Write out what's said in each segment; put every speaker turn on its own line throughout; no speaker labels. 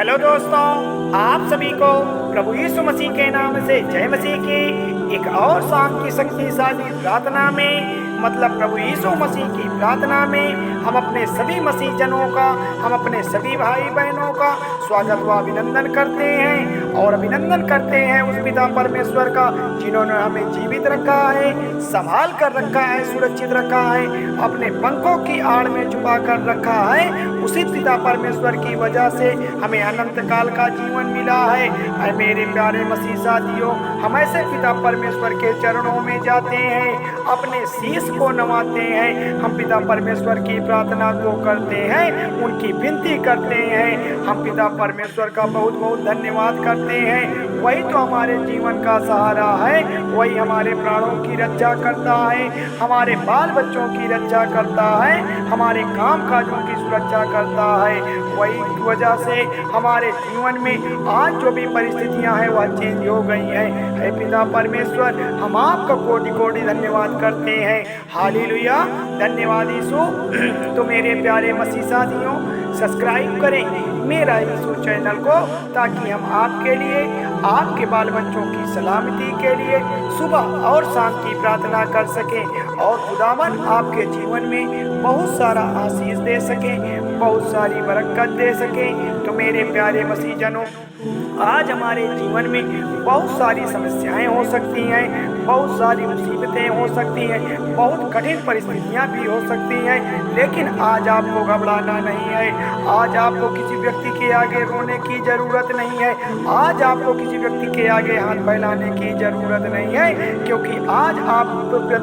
Hello दोस्तों, आप सभी को प्रभु यीशु मसीह के नाम से जय मसीह की एक और शाम की शक्तिशाली प्रार्थना में मतलब प्रभु यीशु मसीह की प्रार्थना में हम अपने सभी मसीह जनों का, हम अपने सभी भाई बहनों का स्वागत व अभिनंदन करते हैं और अभिनंदन करते हैं उस पिता परमेश्वर का जिन्होंने हमें जीवित रखा है, संभाल कर रखा है, सुरक्षित रखा है, अपने पंखों की आड़ में छुपा कर रखा है। उसी पिता परमेश्वर की वजह से हमें अनंत काल का जीवन मिला है। अरे मेरे प्यारे मसीह साथियों, हम ऐसे पिता परमेश्वर के चरणों में जाते हैं, अपने शीश को नवाते हैं, हम पिता परमेश्वर की प्रार्थना को करते हैं, उनकी विनती करते हैं, हम पिता परमेश्वर का बहुत बहुत धन्यवाद करते हैं। वही तो हमारे जीवन का सहारा है, वही हमारे प्राणों की रक्षा करता है, हमारे बाल बच्चों की रक्षा करता है, हमारे काम काजों की सुरक्षा करता है। वही वजह से हमारे जीवन में आज जो भी परिस्थितियां हैं वह चेंज हो गई हैं। हे पिता परमेश्वर, हम आपका कोटि कोटि धन्यवाद करते हैं। हालेलुया, धन्यवाद यीशु। तो मेरे प्यारे मसीह साथियों, सब्सक्राइब करें मेरा यीशु चैनल को, ताकि हम आपके लिए, आपके बाल बच्चों की सलामती के लिए सुबह और शाम की प्रार्थना कर सकें और खुदावन आपके जीवन में बहुत सारा आशीष दे सकें, बहुत सारी बरकत दे सकें। तो मेरे प्यारे मसीह जनों, आज हमारे जीवन में बहुत सारी समस्याएं हो सकती हैं, बहुत सारी मुसीबतें हो सकती हैं, बहुत कठिन परिस्थितियां भी हो सकती हैं, लेकिन आज आपको घबराना नहीं है। आज आपको किसी व्यक्ति के आगे रोने की ज़रूरत नहीं है, आज आपको किसी व्यक्ति के आगे हाथ फैलाने की ज़रूरत नहीं है, क्योंकि आज आप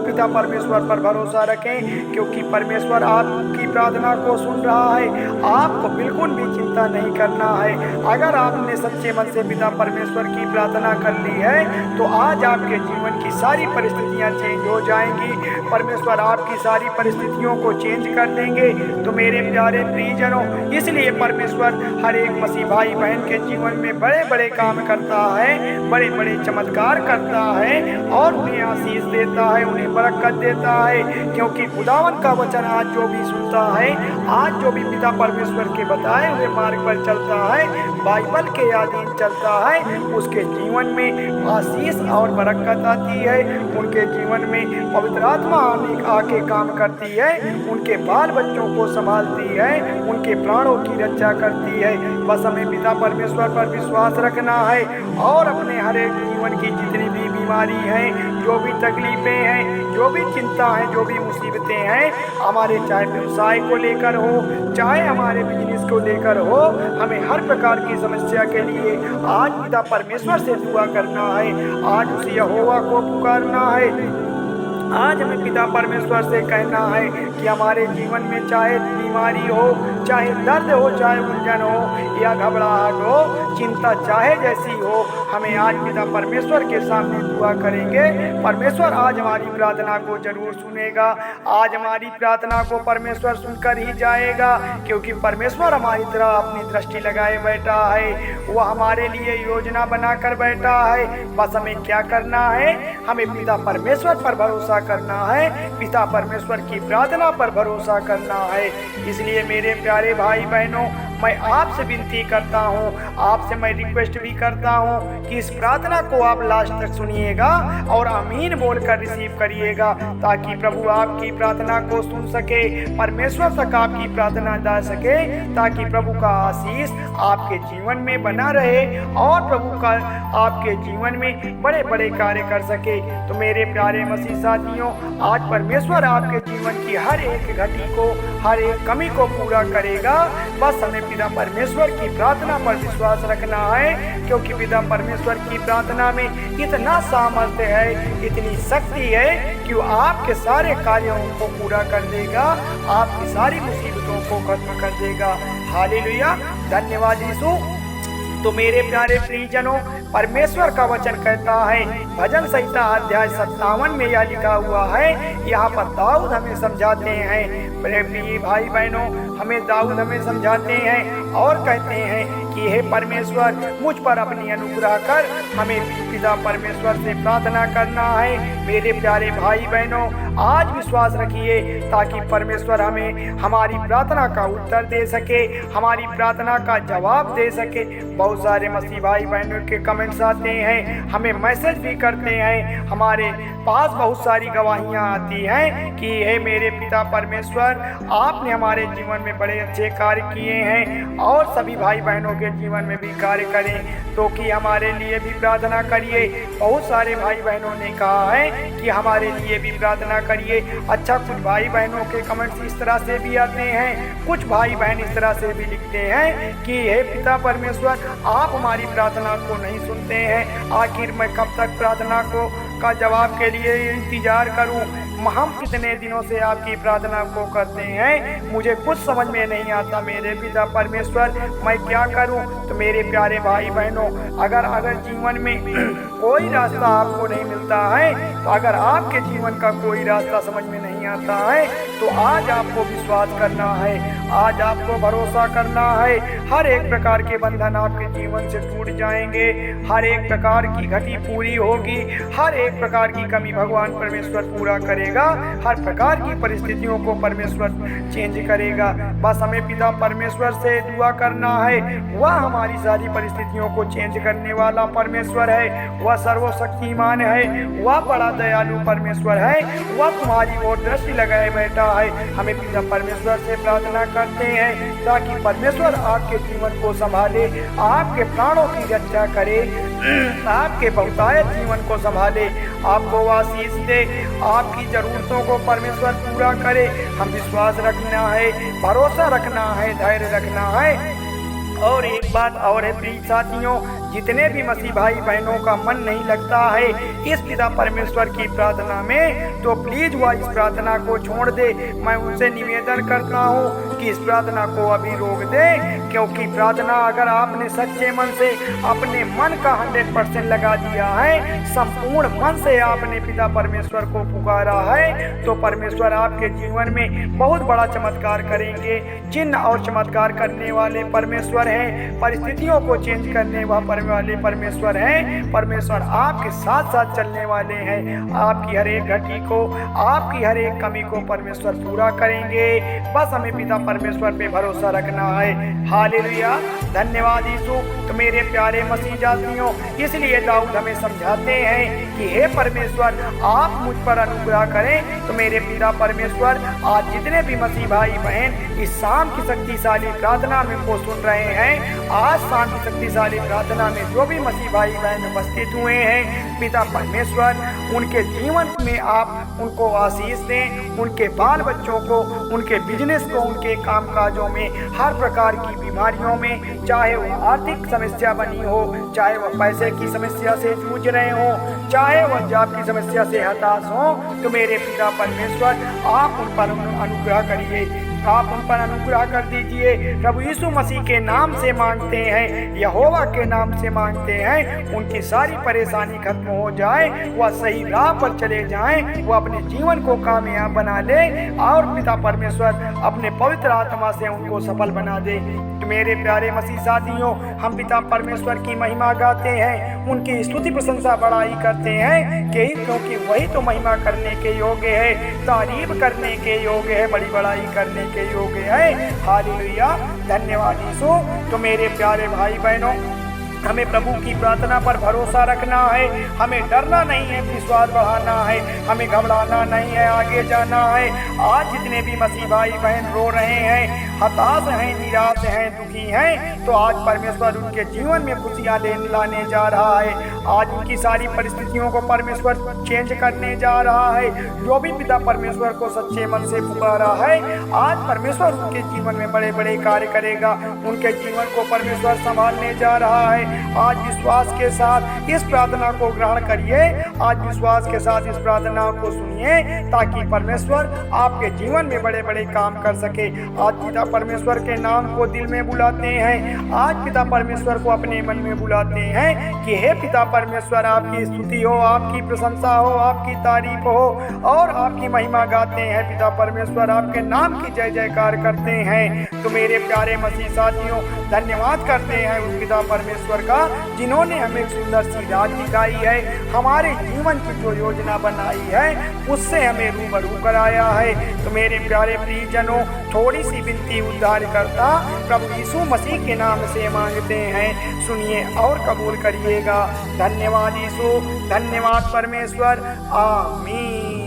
पिता परमेश्वर पर भरोसा रखें, क्योंकि परमेश्वर आपकी प्रार्थना को सुन रहा है। आपको बिल्कुल भी चिंता नहीं करना है। अगर आपने सच्चे मन से पिता परमेश्वर की प्रार्थना कर ली है तो आज आपके जीवन की सारी परिस्थितियां चेंज हो जाएंगी। परमेश्वर आपकी सारी परिस्थितियों को चेंज कर देंगे। तो मेरे प्यारे प्रियजनों, इसलिए परमेश्वर हर एक मसीह भाई बहन के जीवन में बड़े बड़े काम करता है, बड़े बड़े चमत्कार करता है और उन्हें आशीष देता है, उन्हें बरकत देता है। क्योंकि खुदावन का वचन आज जो भी सुनता है, आज जो भी पिता परमेश्वर के बताए हुए मार्ग पर चलता है, बाइबल के अधीन चलता है, उसके जीवन में आशीष और बरकत आती है। उनके जीवन में पवित्र आत्मा आके काम करती है, उनके बाल बच्चों को संभालती है, उनके प्राणों की रक्षा करती है। बस हमें पिता परमेश्वर पर विश्वास रखना है और अपने हर एक जीवन की जितनी भी बीमारी हैं, जो भी तकलीफें हैं, जो भी चिंता है, जो भी मुसीबतें हैं, हमारे चाहे व्यवसाय को लेकर हो, चाहे हमारे बिजनेस को लेकर हो, हमें हर प्रकार की समस्या के लिए आज पिता परमेश्वर से दुआ करना है, आज उस यहोवा को पुकारना है। आज हमें पिता परमेश्वर से कहना है कि हमारे जीवन में चाहे बीमारी हो, चाहे दर्द हो, चाहे उलझन हो या घबराहट हो, चिंता चाहे जैसी हो, हमें आज पिता परमेश्वर के सामने दुआ करेंगे। परमेश्वर आज हमारी प्रार्थना को जरूर सुनेगा, आज हमारी प्रार्थना को परमेश्वर सुनकर ही जाएगा, क्योंकि परमेश्वर हमारी तरह अपनी दृष्टि लगाए बैठा है, वह हमारे लिए योजना बनाकर बैठा है। बस हमें क्या करना है? हमें पिता परमेश्वर पर भरोसा करना है, पिता परमेश्वर की प्रार्थना पर भरोसा करना है। इसलिए मेरे प्यारे भाई बहनों, मैं आपसे विनती करता हूँ, आपसे मैं रिक्वेस्ट भी करता हूँ कि इस प्रार्थना को आप लास्ट तक सुनिएगा और आमीन बोलकर रिसीव करिएगा, ताकि प्रभु आपकी प्रार्थना को सुन सके, परमेश्वर तक आपकी प्रार्थना जा सके, ताकि प्रभु का आशीष आपके जीवन में बना रहे और प्रभु का आपके जीवन में बड़े बड़े कार्य कर सके। तो मेरे प्यारे मसीह साथियों, आज परमेश्वर आपके जीवन की हर एक घटी को, हर एक कमी को पूरा करेगा। बस हमें पिता परमेश्वर की प्रार्थना पर विश्वास रखना है, क्योंकि पिता परमेश्वर की प्रार्थना में इतना सामर्थ्य है, इतनी शक्ति है कि वो आपके सारे कार्यों को पूरा कर देगा, आपकी सारी मुसीबतों को खत्म कर देगा। हालेलुया, धन्यवाद यीशु। तो मेरे प्यारे प्रियजनों, परमेश्वर का वचन कहता है, भजन संहिता अध्याय 57 में यह लिखा हुआ है। यहाँ पर दाऊद हमें समझाते हैं, मेरे प्रिय भाई बहनों, हमें दाऊद हमें समझाते हैं और कहते हैं कि हे परमेश्वर मुझ पर अपनी अनुग्रह कर। हमें पिता परमेश्वर से प्रार्थना करना है। मेरे प्यारे भाई बहनों, आज विश्वास रखिए ताकि परमेश्वर हमें हमारी प्रार्थना का उत्तर दे सके, हमारी प्रार्थना का जवाब दे सके। बहुत सारे मसीह भाई बहनों के कमेंट्स आते हैं, हमें मैसेज भी करते हैं, हमारे पास बहुत सारी गवाहियाँ आती हैं कि हे मेरे पिता परमेश्वर, आपने हमारे जीवन में बड़े अच्छे कार्य किए हैं और सभी भाई बहनों के जीवन में भी कार्य करें, तो कि हमारे लिए भी प्रार्थना करिए। बहुत सारे भाई बहनों ने कहा है कि हमारे लिए भी प्रार्थना करिए। अच्छा, कुछ भाई बहनों के कमेंट्स इस तरह से भी आते हैं, कुछ भाई बहन इस तरह से भी लिखते हैं कि हे पिता परमेश्वर, आप हमारी प्रार्थना को नहीं सुनते हैं, आखिर मैं कब तक प्रार्थना का जवाब के लिए इंतजार करूं? हम कितने दिनों से आपकी प्रार्थना को करते हैं, मुझे कुछ समझ में नहीं आता मेरे पिता परमेश्वर, मैं क्या करूं? तो मेरे प्यारे भाई बहनों, अगर जीवन में कोई रास्ता आपको नहीं मिलता है, तो अगर आपके जीवन का कोई रास्ता समझ में नहीं आता है, तो आज आपको विश्वास करना है, आज आपको भरोसा करना है। हर एक प्रकार के बंधन आपके जीवन से टूट जाएंगे, हर एक प्रकार की घटी पूरी होगी, हर एक प्रकार की कमी भगवान परमेश्वर पूरा करेगा, हर प्रकार की परिस्थितियों को परमेश्वर चेंज करेगा। बस हमें पिता परमेश्वर से दुआ करना है, वह हमारी सारी परिस्थितियों को चेंज करने वाला परमेश्वर है, वह सर्वशक्तिमान है, वह बड़ा दयालु परमेश्वर है, वह तुम्हारी ओर दृष्टि लगाए बैठा है। हमें पिता परमेश्वर से प्रार्थना करते हैं ताकि परमेश्वर आपके जीवन को संभाले, आपके प्राणों की रक्षा करे, आपके बहुतायत जीवन को संभाले, आपको आशीष दे, आपकी जरूरतों को परमेश्वर पूरा करे। हम विश्वास रखना है, भरोसा रखना है, धैर्य रखना है। और एक बात और है प्रिय साथियों, जितने भी मसीह भाई बहनों का मन नहीं लगता है इस पिता परमेश्वर की प्रार्थना में, तो प्लीज वह इस प्रार्थना को छोड़ दे। मैं उनसे निवेदन करता हूँ कि इस प्रार्थना को अभी रोक दे, क्योंकि प्रार्थना अगर आपने सच्चे मन से अपने मन का 100% लगा दिया है, संपूर्ण मन से आपने पिता परमेश्वर को पुकारा है, तो परमेश्वर आपके जीवन में बहुत बड़ा चमत्कार करेंगे। चिन्ह और चमत्कार करने वाले परमेश्वर हैं, परिस्थितियों को चेंज करने वाले परमेश्वर हैं। परमेश्वर आपके साथ साथ चलने वाले हैं, आपकी हर एक घटी को, आपकी हर एक कमी को परमेश्वर पूरा करेंगे। बस हमें पिता परमेश्वर पे भरोसा रखना है। हालेलुया, धन्यवाद यीशु। तो मेरे प्यारे मसीह जातियों, इसलिए दाऊद हमें समझाते हैं कि हे परमेश्वर, आप मुझ पर अनुग्रह करें। तो मेरे पिता परमेश्वर, आज जितने भी मसीह भाई बहन इस शाम की शक्तिशाली प्रार्थना में को सुन रहे हैं, आज शाम की शक्तिशाली प्रार्थना में जो भी मसीह भाई बहन उपस्थित हुए हैं, पिता परमेश्वर उनके जीवन में आप उनको आशीष दें, उनके बाल बच्चों को, उनके बिजनेस को, उनके कामकाजों में, हर प्रकार की बीमारियों में, चाहे वो आर्थिक समस्या बनी हो, चाहे वह पैसे की समस्या से जूझ रहे हो, चाहे वह जॉब की समस्या से हताश हो, तो मेरे पिता परमेश्वर आप उन पर अनुग्रह करिए, आप उन पर अनुग्रह कर दीजिए। प्रभु यीशु मसीह के नाम से मांगते हैं, यहोवा के नाम से मांगते हैं, उनकी सारी परेशानी खत्म हो जाए, वह सही राह पर चले जाएं, वह अपने जीवन को कामयाब बना ले और पिता परमेश्वर अपने पवित्र आत्मा से उनको सफल बना दे। तो मेरे प्यारे मसीह साथियों, हम पिता परमेश्वर की महिमा गाते हैं, उनकी स्तुति प्रशंसा बड़ाई करते हैं, क्योंकि वही तो महिमा करने के योग्य है, तारीफ करने के योग्य है, बड़ी बड़ाई करने के योग्य है। हालेलुया, धन्यवाद यीशु। तो मेरे प्यारे भाई बहनों, हमें प्रभु की प्रार्थना पर भरोसा रखना है, हमें डरना नहीं है, विश्वास बढ़ाना है, हमें घबराना नहीं है, आगे जाना है। आज जितने भी मसीह भाई बहन रो रहे हैं, हताश हैं, निराश हैं, दुखी हैं, तो आज परमेश्वर उनके जीवन में खुशियाँ लाने जा रहा है। आज उनकी सारी परिस्थितियों को परमेश्वर चेंज करने जा रहा है। जो भी पिता परमेश्वर को सच्चे मन से पुकारा है, आज परमेश्वर उनके जीवन में बड़े बड़े कार्य करेगा, उनके जीवन को परमेश्वर संभालने जा रहा है। आज विश्वास के साथ इस प्रार्थना को ग्रहण करिए, आज विश्वास के साथ इस प्रार्थना को सुनिए, ताकि परमेश्वर आपके जीवन में बड़े बड़े काम कर सके। आज पिता परमेश्वर के नाम को दिल में बुलाते हैं, आज पिता परमेश्वर को अपने मन में बुलाते हैं कि हे पिता परमेश्वर, आपकी स्तुति हो, आपकी प्रशंसा हो, आपकी तारीफ हो और आपकी महिमा गाते हैं। पिता परमेश्वर आपके नाम की जय जयकार करते हैं। तो मेरे प्यारे मसीह साथियों, धन्यवाद करते हैं उस पिता परमेश्वर का जिन्होंने हमें एक सुंदर सी राह दिखाई है, हमारे जीवन की जो योजना बनाई है उससे हमें रूबरू कराया है। तो मेरे प्यारे प्रियजनों, थोड़ी सी विनती उद्धारकर्ता प्रभु यीशु मसीह के नाम से मांगते हैं, सुनिए और कबूल करिएगा। धन्यवाद यीशु, धन्यवाद परमेश्वर, आमीन।